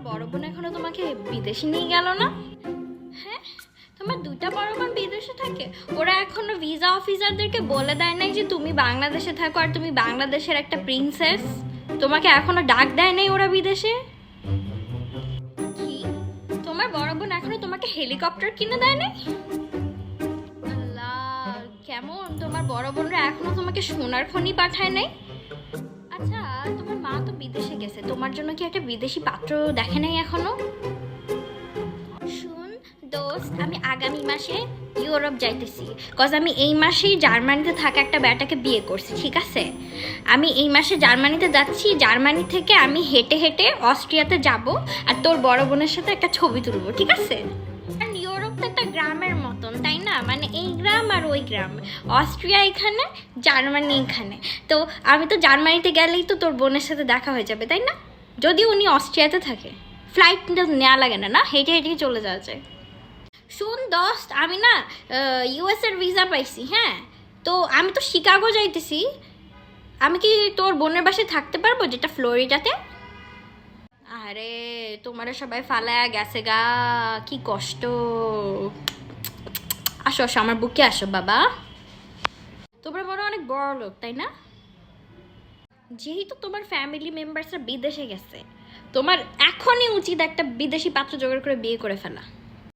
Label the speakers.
Speaker 1: বড় বোন এখনো তোমাকে বিদেশে নিয়ে গেল না? হ্যাঁ, তোমার দুইটা বড় বোন বিদেশে থাকে। ওরা এখনো ভিসা অফিসারদেরকে বলে দেয় নাই যে তুমি বাংলাদেশে থাকো আর তুমি বাংলাদেশের একটা প্রিন্সেস? তোমাকে এখনো ডাক দেয় নাই ওরা বিদেশে? কি, তোমার বড় বোন এখনো তোমাকে হেলিকপ্টার কিনে দেয় নাই? আল্লাহ, কেমন তোমার বড় বোনরা এখনো তোমাকে সোনার খনি পাঠায় নাই? আচ্ছা, তোমার মা তো বিদেশে গেছে, তোমার জন্য কি একটা বিদেশি পাত্র দেখে নাই এখনো? শুন দোস্ত, আমি আগামী মাসে ইউরোপ যাইতেছি, কজ আমি এই মাসেই জার্মানিতে থাকা একটা ব্যাটাকে বিয়ে করছি, ঠিক আছে? আমি এই মাসে জার্মানিতে যাচ্ছি, জার্মানি থেকে আমি হেঁটে হেঁটে অস্ট্রিয়াতে যাব আর তোর বড় বোনের সাথে একটা ছবি তুলবো, ঠিক আছে? কারণ ইউরোপ তো একটা গ্রামের মতন, তাই না? মানে এই গ্রাম আর ওই গ্রাম, অস্ট্রিয়া এখানে, জার্মানি এখানে। তো আমি তো জার্মানিতে গেলেই তো তোর বোনের সাথে দেখা হয়ে যাবে, তাই না? যদি উনি অস্ট্রিয়াতে থাকে, ফ্লাইট নেওয়া লাগে না, না হেঁটে হেঁটেই চলে যাওয়া যায়। শুন দোস্ত, আমি না ইউএসের ভিসা পাইছি, হ্যাঁ? তো আমি তো শিকাগো যাইতেছি। আমি কি তোর বোনের বাসায় থাকতে পারবো, যেটা ফ্লোরিডাতে? আরে, তোমার সবাই ফালায়া গেছে গা, কি কষ্ট। আসো আসো, আমার বুকে আসো বাবা। তোমরা মনে হয় অনেক বড় লোক, তাই না? যেহেতু তোমার ফ্যামিলি মেম্বার্সরা বিদেশে গেছে, তোমার এখনই উচিত একটা বিদেশি পাত্র জোগাড় করে বিয়ে করে ফেলা।